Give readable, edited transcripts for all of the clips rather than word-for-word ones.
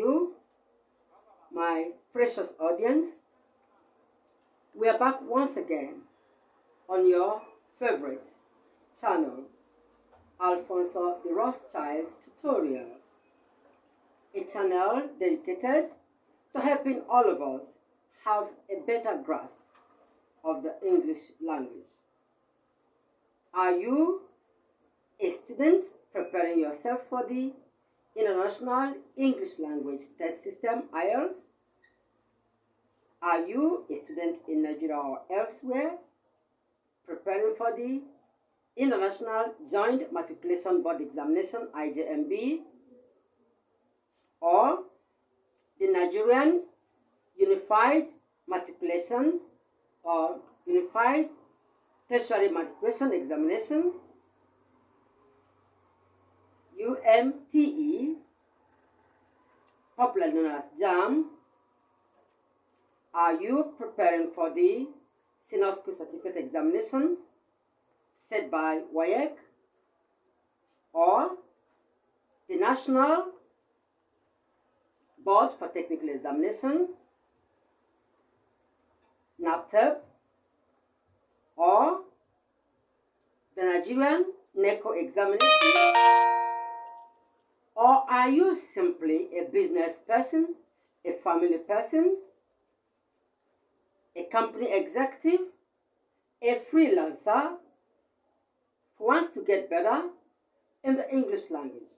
you, my precious audience. We are back once again on your favorite channel, Alfonso the Rothschild Tutorials, a channel dedicated to helping all of us have a better grasp of the English language. Are you a student preparing yourself for the International English Language Test System, IELTS? Are you a student in Nigeria or elsewhere preparing for the International Joint Matriculation Board Examination, IJMB, or the Nigerian Unified Matriculation or Unified Tertiary Matriculation Examination, UMTE, popularly known as JAM? Are you preparing for the Senior School Certificate Examination set by WAEC or the National Board for Technical Examination, NAPTEP, or the Nigerian NECO examination? Or are you simply a business person, a family person, a company executive, a freelancer who wants to get better in the English language?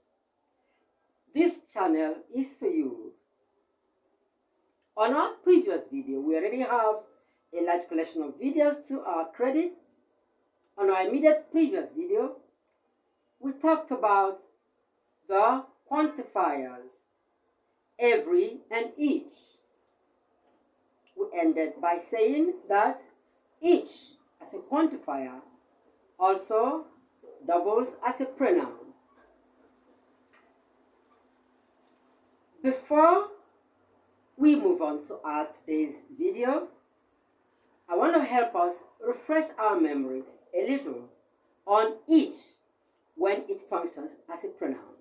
This channel is for you. On our previous video, we already have a large collection of videos to our credit. On our immediate previous video, we talked about the quantifiers, every and each. We ended by saying that each as a quantifier also doubles as a pronoun. Before we move on to our today's video, I want to help us refresh our memory a little on each when it functions as a pronoun.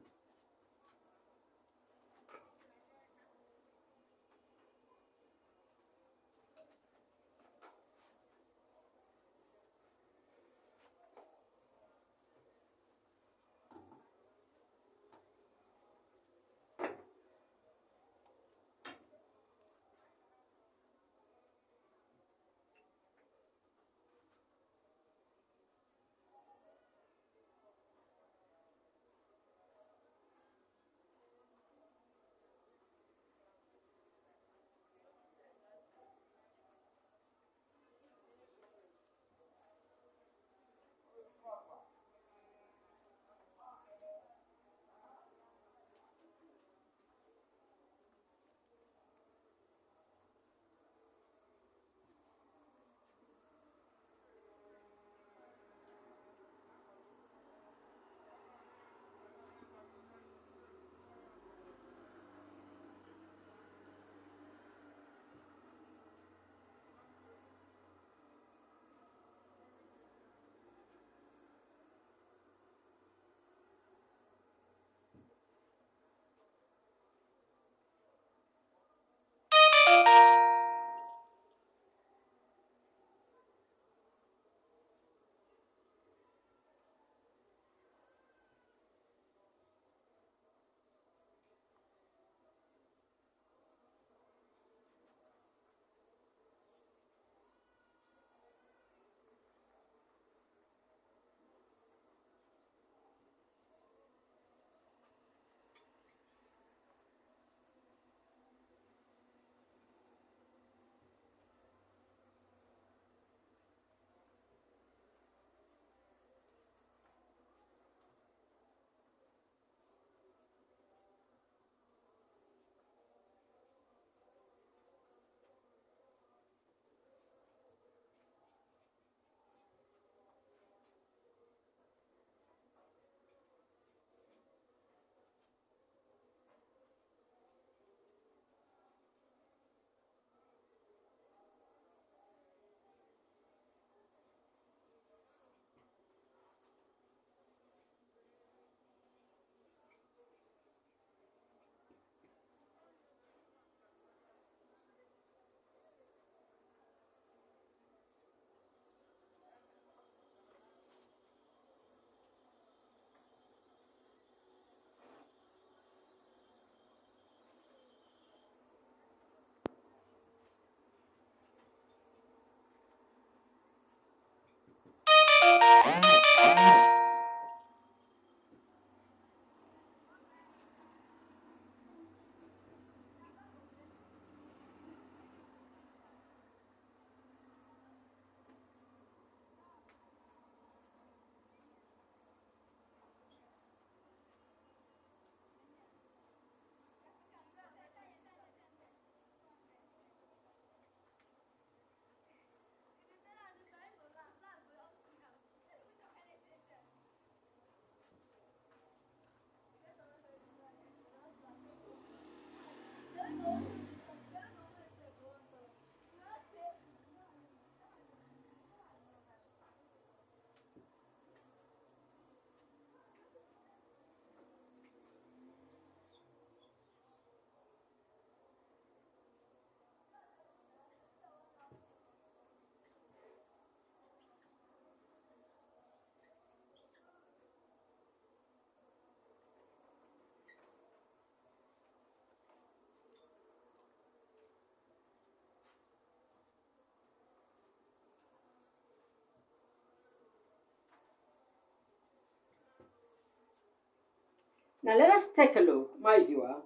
Now let us take a look, my viewer.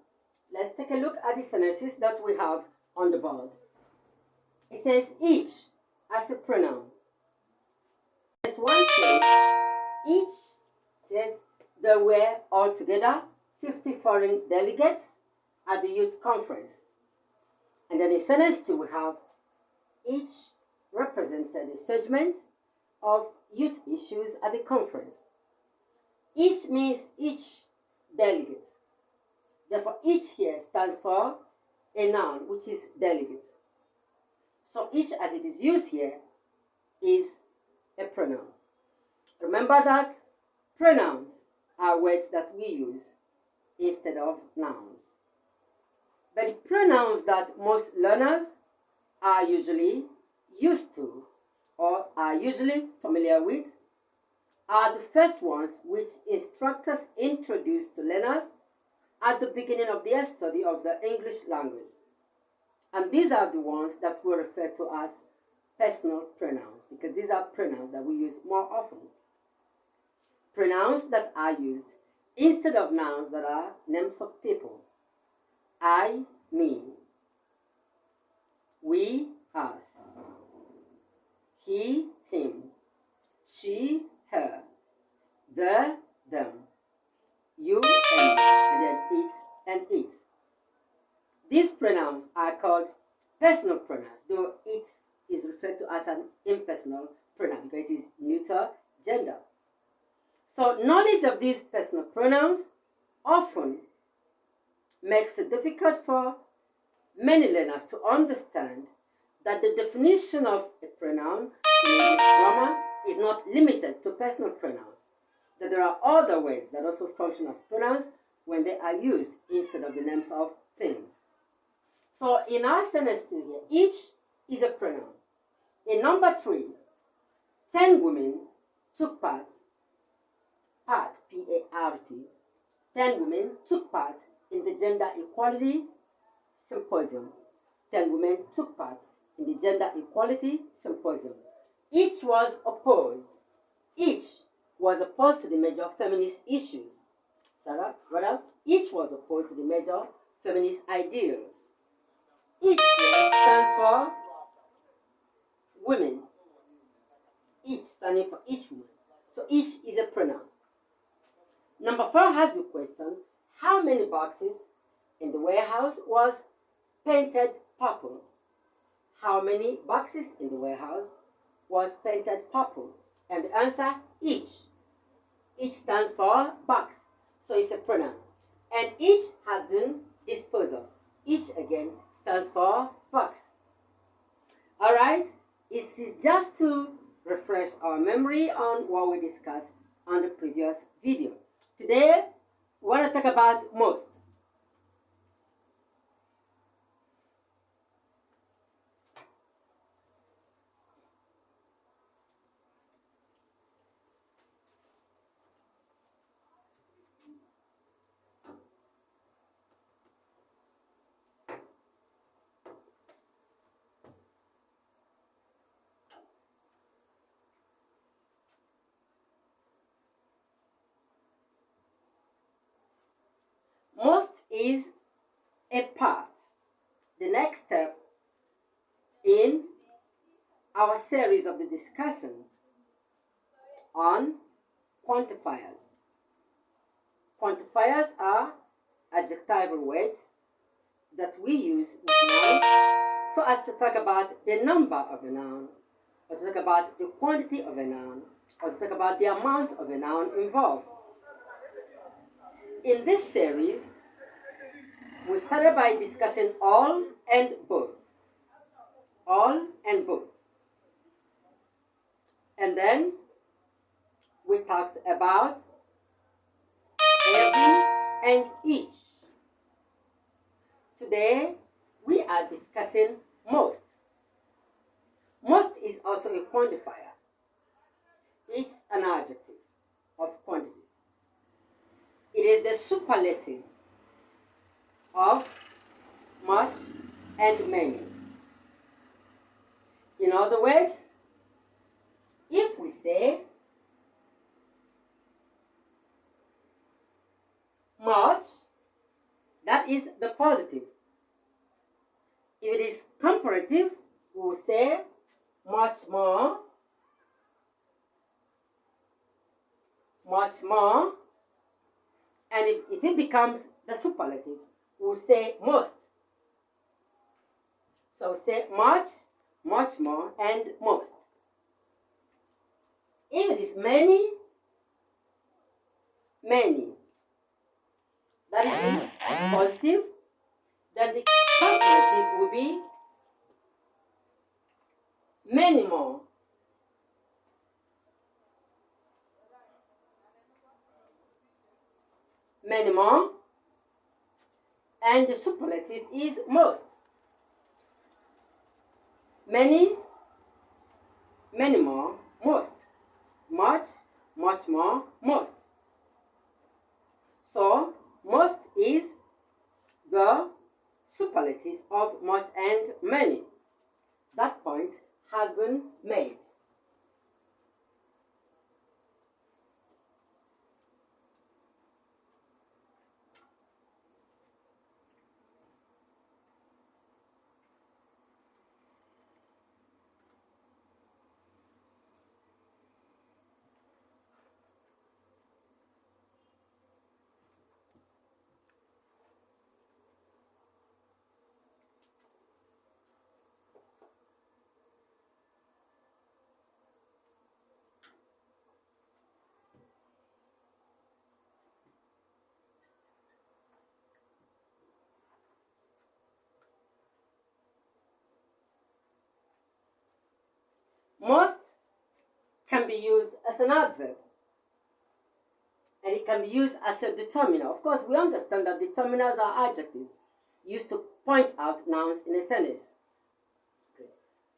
Let's take a look at the sentences that we have on the board. It says each as a pronoun. There's one says each says there were altogether 50 foreign delegates at the youth conference. And then in sentence 2 we have each represented a segment of youth issues at the conference. Each means each delegate. Therefore, each here stands for a noun, which is delegate. So each as it is used here is a pronoun. Remember that pronouns are words that we use instead of nouns. But the pronouns that most learners are usually used to or are usually familiar with are the first ones which instructors introduce to learners at the beginning of their study of the English language. And these are the ones that we refer to as personal pronouns, because these are pronouns that we use more often. Pronouns that are used instead of nouns that are names of people. I, me. We, us. He, him. She, her. The, them. You, and then it and it. These pronouns are called personal pronouns, though it is referred to as an impersonal pronoun because it is neuter gender. So knowledge of these personal pronouns often makes it difficult for many learners to understand that the definition of a pronoun in English grammar is not limited to personal pronouns, that there are other words that also function as pronouns when they are used instead of the names of things. So in our sentence here, each is a pronoun. In number 3, 10 women took part, P-A-R-T, 10 women took part in the Gender Equality Symposium. 10 women took part in the Gender Equality Symposium. Each was opposed. Each was opposed to the major feminist issues. Rather, each was opposed to the major feminist ideals. Each stands for women. Each standing for each woman. So each is a pronoun. Number 4 has the question, how many boxes in the warehouse was painted purple? How many boxes in the warehouse was painted purple? And the answer, each. Each stands for box. So it's a pronoun. And each has been disposed of. Each again stands for box. Alright, it is just to refresh our memory on what we discussed on the previous video. Today, we want to talk about most. Most is a part, the next step in our series of the discussion on quantifiers. Quantifiers are adjectival words that we use with nouns so as to talk about the number of a noun, or to talk about the quantity of a noun, or to talk about the amount of a noun involved. In this series, we started by discussing all and both. All and both. And then we talked about every and each. Today, we are discussing most. Most is also a quantifier. It's an adjective of quantity. It is the superlative of much and many. In other words, if we say much, That is the positive. If it is comparative, we will say much more, much more. And if it becomes the superlative, we will say most. So say much, much more, and most. If it is many, many, that is positive, then the comparative will be many more. Many more. And the superlative is most. Many, many more, most. Much, much more, most. So, most is the superlative of much and many. That point has been made. Most can be used as an adverb, and it can be used as a determiner. Of course, we understand that determiners are adjectives used to point out nouns in a sentence. Good.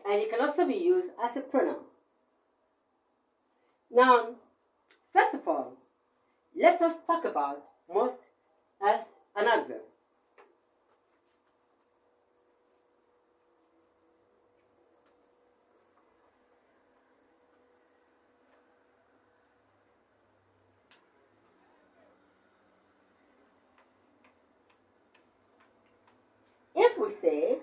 And it can also be used as a pronoun. Now, first of all, let us talk about most as an adverb. If we say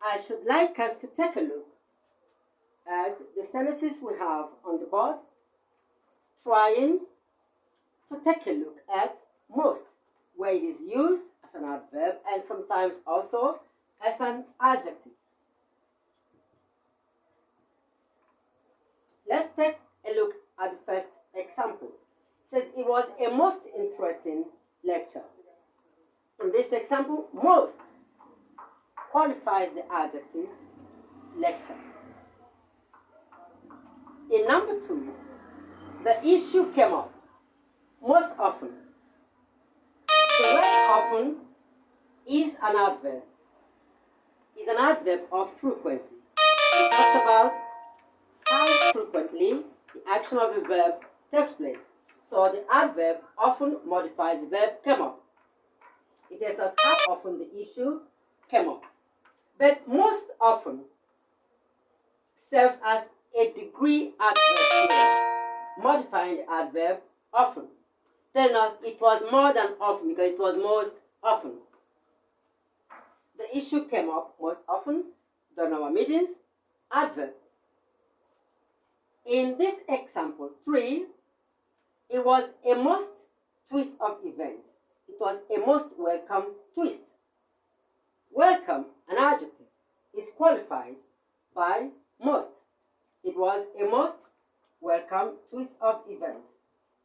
I should like us to take a look at the sentences we have on the board, trying to take a look at most, where it is used as an adverb and sometimes also as an adjective. Let's take a look at the first example. It says it was a most interesting lecture. In this example, most qualifies the adjective lecture. In number 2, the issue came up most often. The word often is an adverb. Is an adverb of frequency. It talks about how frequently the action of a verb takes place. So the adverb often modifies the verb came up. It tells us how often the issue came up. But most often serves as a degree adverb here, modifying the adverb often, telling us it was more than often because it was most often. The issue came up most often during our meetings, adverb. In this example 3, it was a most twist of events. It was a most welcome twist. Welcome, an adjective, is qualified by most. It was a most welcome twist of events.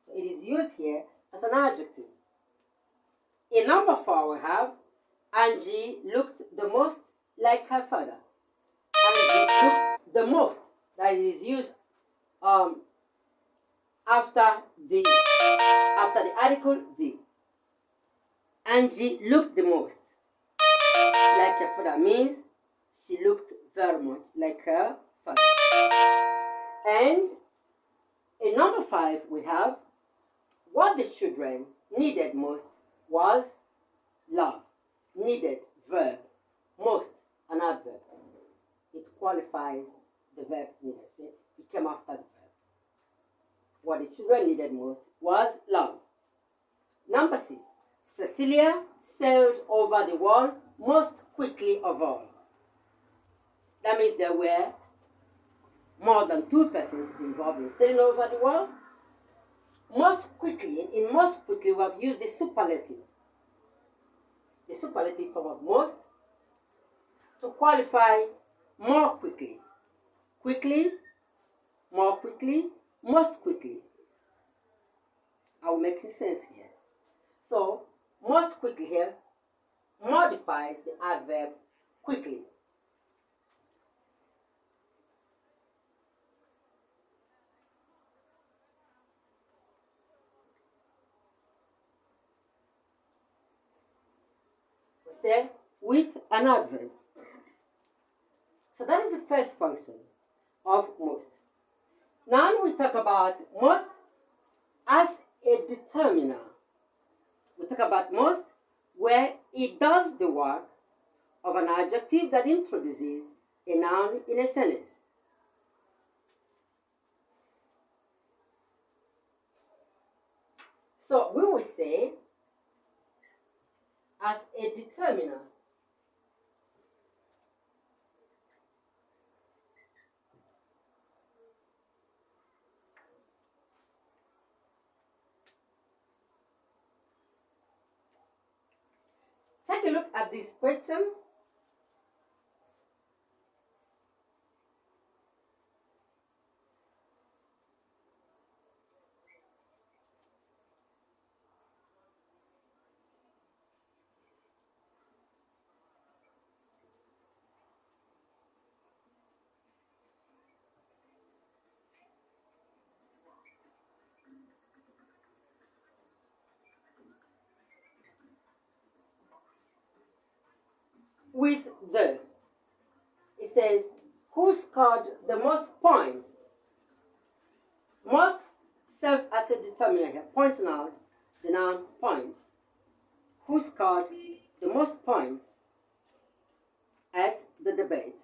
So it is used here as an adjective. In number 4, we have Angie looked the most like her father. Angie looked the most. That is used after the article the. Angie looked the most like her father means she looked very much like her father. And in number 5, we have what the children needed most was love. Needed, verb. Most, an adverb. It qualifies the verb needed. See? It came after the verb. What the children needed most was love. Number 6. Cecilia sailed over the wall most quickly of all. That means there were more than 2 persons involved in sailing over the wall. Most quickly, in most quickly, we have used the superlative. The superlative form of most to qualify more quickly. Quickly, more quickly, most quickly. Are we making sense here? So, most quickly here modifies the adverb quickly. We say with an adverb. So that is the first function of most. Now we talk about most as a determiner. We talk about most where it does the work of an adjective that introduces a noun in a sentence. So we will say as a determiner. Take a look at this question. With the, it says, who scored the most points? Most serves as a determiner here. Point nouns, the noun points. Who scored the most points at the debate?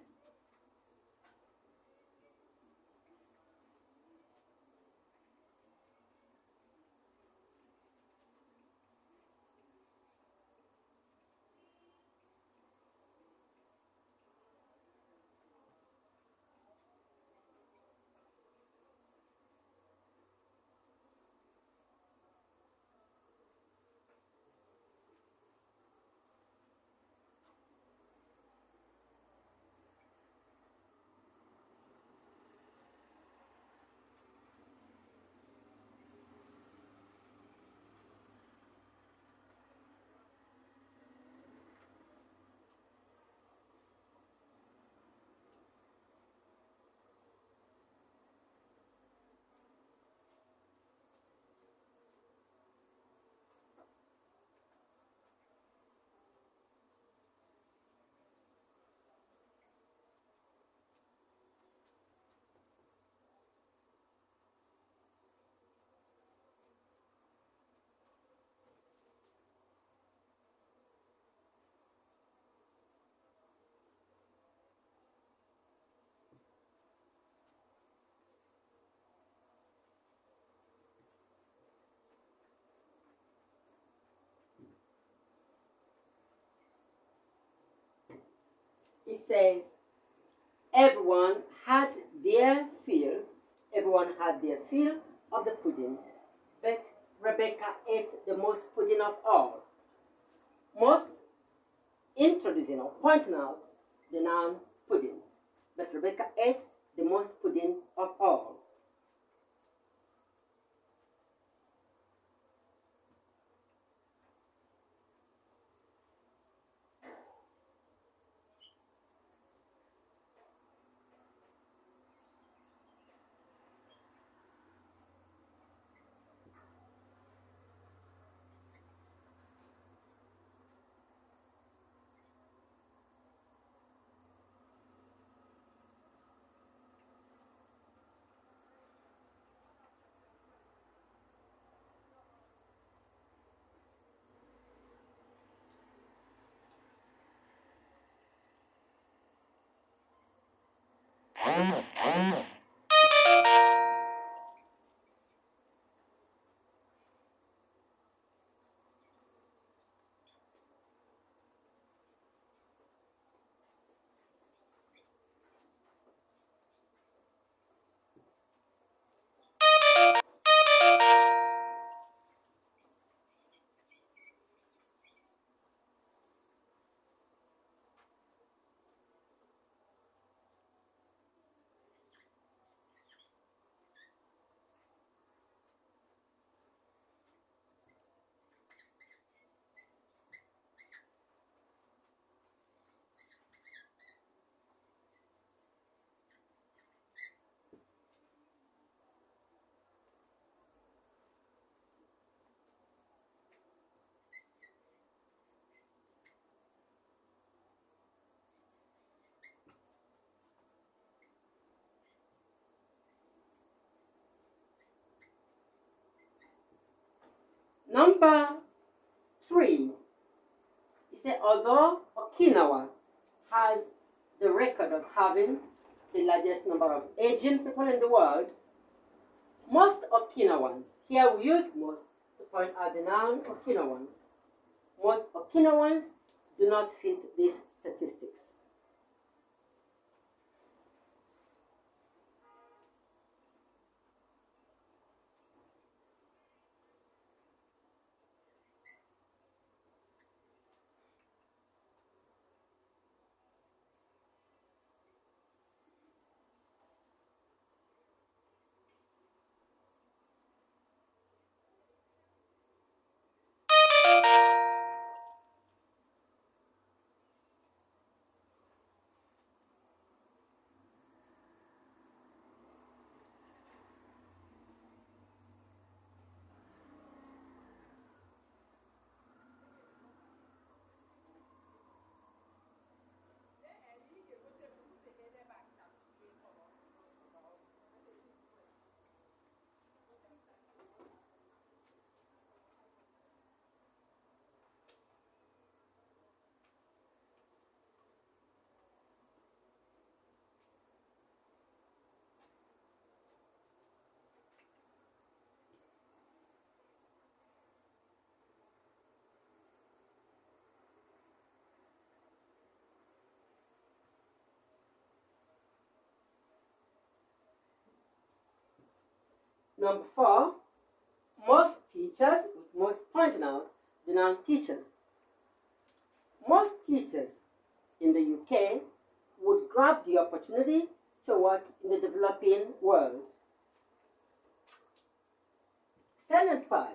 It says, everyone had their fill, everyone had their fill of the pudding, but Rebecca ate the most pudding of all. Most introducing or pointing out the noun pudding, but Rebecca ate the most pudding of all. Number 3, he said, although Okinawa has the record of having the largest number of Asian people in the world, most Okinawans, here we use most to point out the noun Okinawans, most Okinawans do not fit these statistics. Number 4, most teachers, most pointing out the noun teachers. Most teachers in the UK would grab the opportunity to work in the developing world. Sentence 5.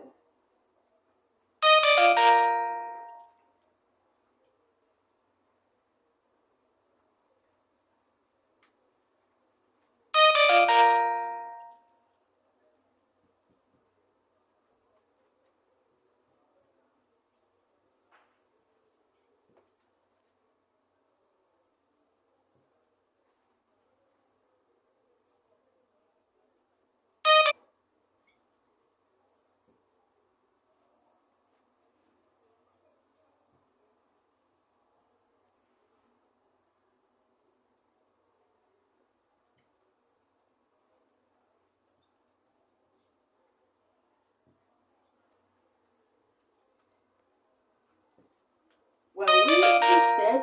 Well, we listed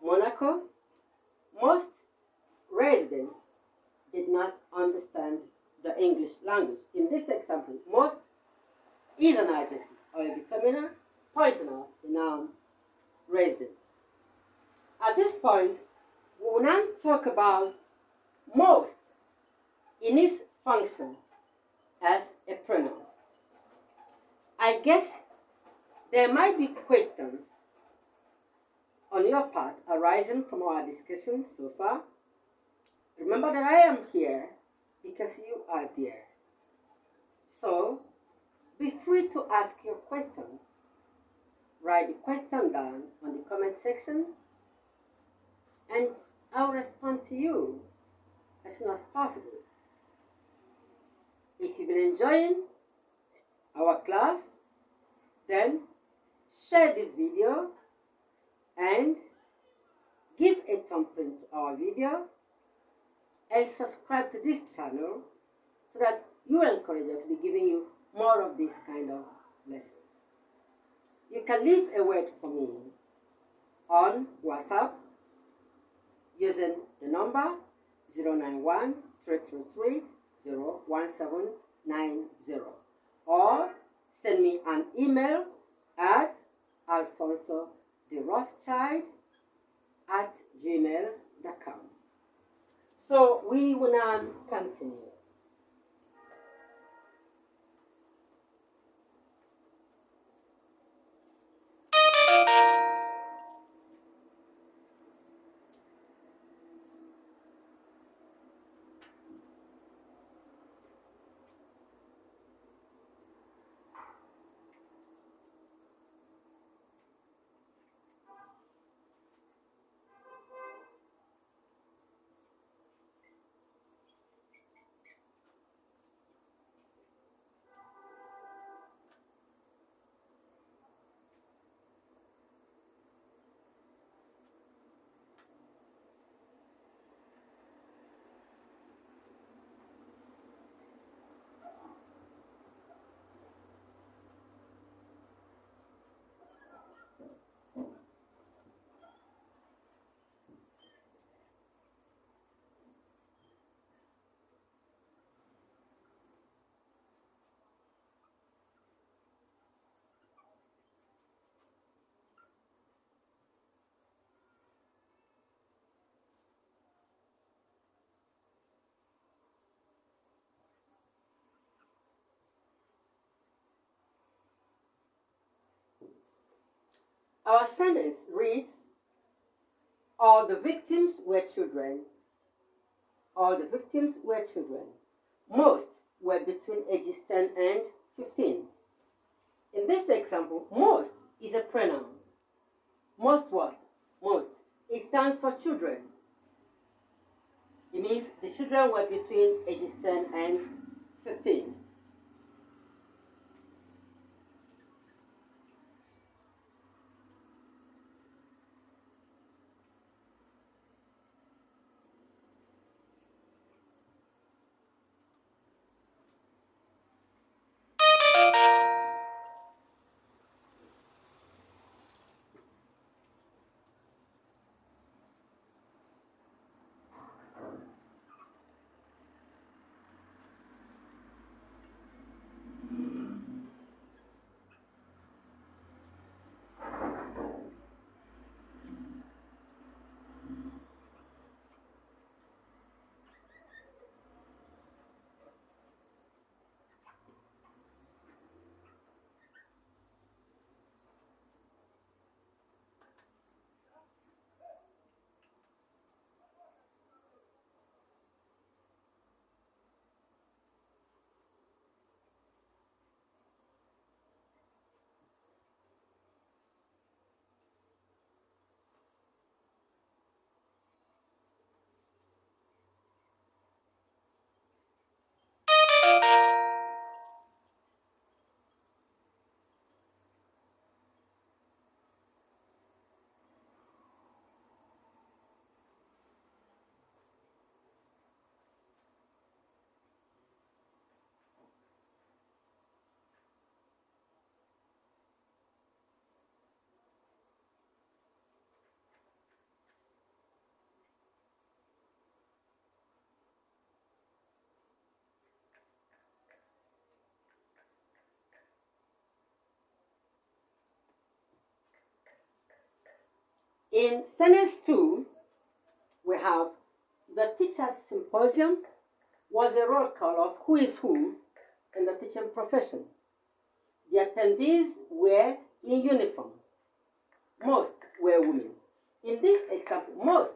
Monaco, language. In this example, most is an adjective or a determiner pointing out the noun residence. At this point, we will now talk about most in its function as a pronoun. I guess there might be questions on your part arising from our discussion so far. Remember that I am here because you are there. So, be free to ask your question. Write the question down on the comment section and I'll respond to you as soon as possible. If you've been enjoying our class, then share this video and give a thumbs up to our video and subscribe to this channel so that you will encourage us to be giving you more of this kind of lessons. You can leave a word for me on WhatsApp using the number 091 333 01790 or send me an email at alfonsoderothschild@gmail.com. So we will now continue. Our sentence reads, all the victims were children. All the victims were children. Most were between ages 10 and 15. In this example, most is a pronoun. Most what? Most. It stands for children. It means the children were between ages 10 and 15. In sentence 2, we have the teacher's symposium was a roll call of who is who in the teaching profession. The attendees were in uniform. Most were women. In this example, most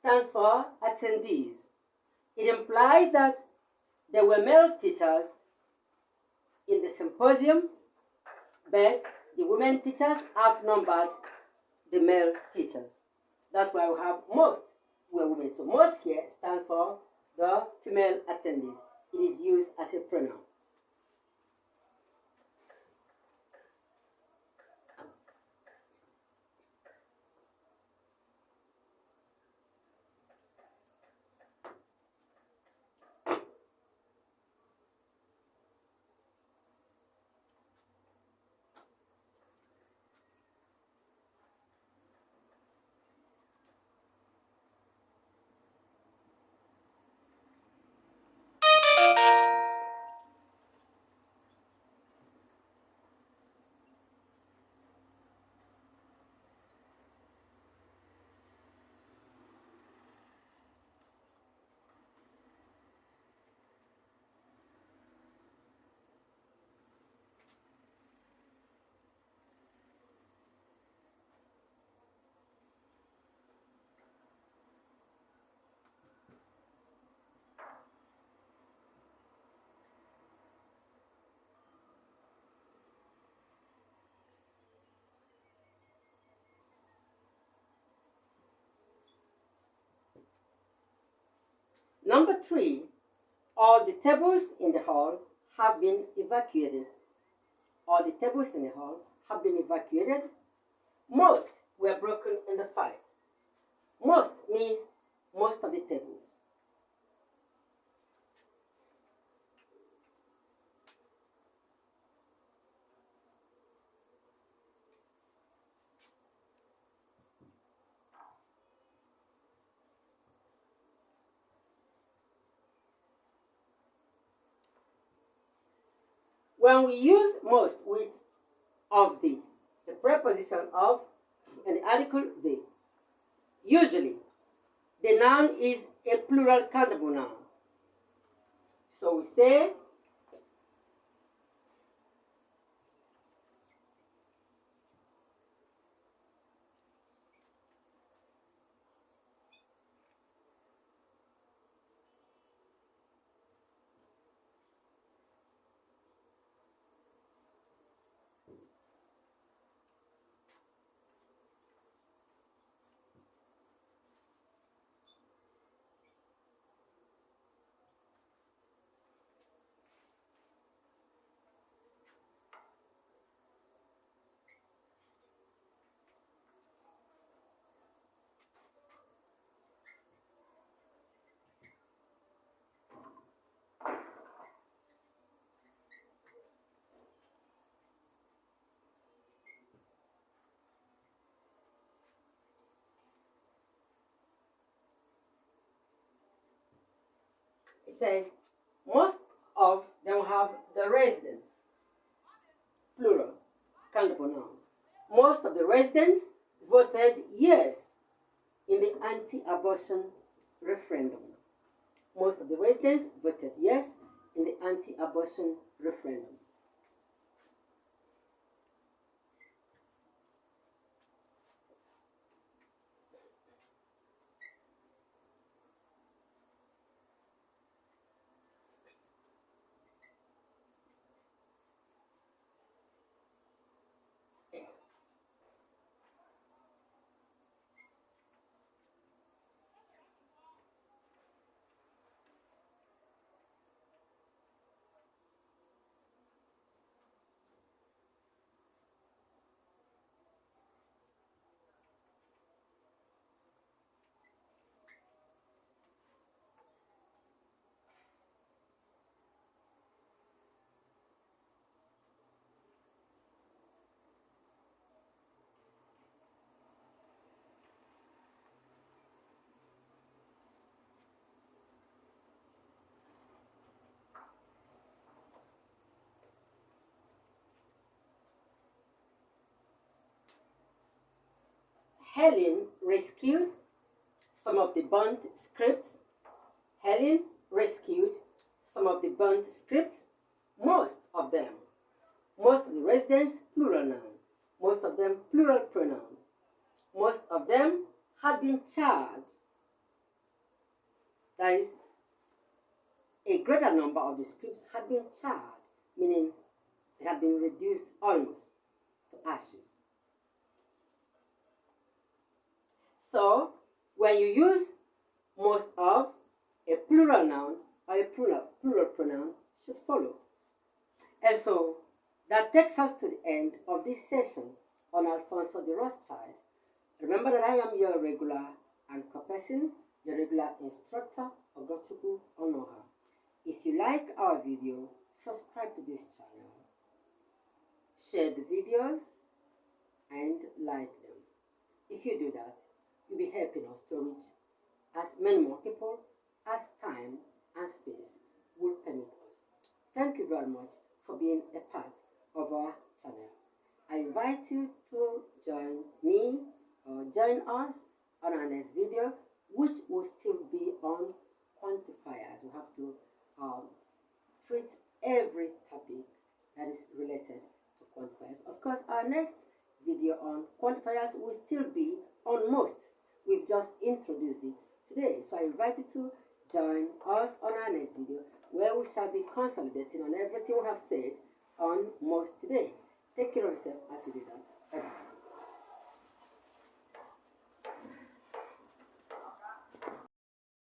stands for attendees. It implies that there were male teachers in the symposium, but the women teachers outnumbered the male teachers. That's why we have most were women. So most here stands for the female attendees. It is used as a pronoun. Number 3, all the tables in the hall have been evacuated. All the tables in the hall have been evacuated. Most were broken in the fight. Most means most of the tables. When we use most with of the preposition of and the article the, usually the noun is a plural countable noun. So we say says most of them have the residents, plural, countable noun. Most of the residents voted yes in the anti-abortion referendum. Most of the residents voted yes in the anti-abortion referendum. Helen rescued some of the burnt scripts. Helen rescued some of the burnt scripts. Most of them. Most of the residents, plural noun. Most of them, plural pronoun. Most of them had been charged. That is, a greater number of the scripts had been charred, meaning they had been reduced almost to ashes. So, when you use most of, a plural noun or a plural pronoun should follow. And so, that takes us to the end of this session on Alfonso de Rothschild. Remember that I am your regular anchor person, your regular instructor, Ogochukwu Onoha. If you like our video, subscribe to this channel, share the videos, and like them. If you do that, you'll be helping us to reach as many more people as time and space will permit us. Thank you very much for being a part of our channel. I invite you to join me or join us on our next video, which will still be on quantifiers. We have to treat every topic that is related to quantifiers. Of course, our next video on quantifiers will still be on most. We've just introduced it today. So I invite you to join us on our next video, where we shall be consolidating on everything we have said on most today. Take care of yourself as you do that. Bye-bye.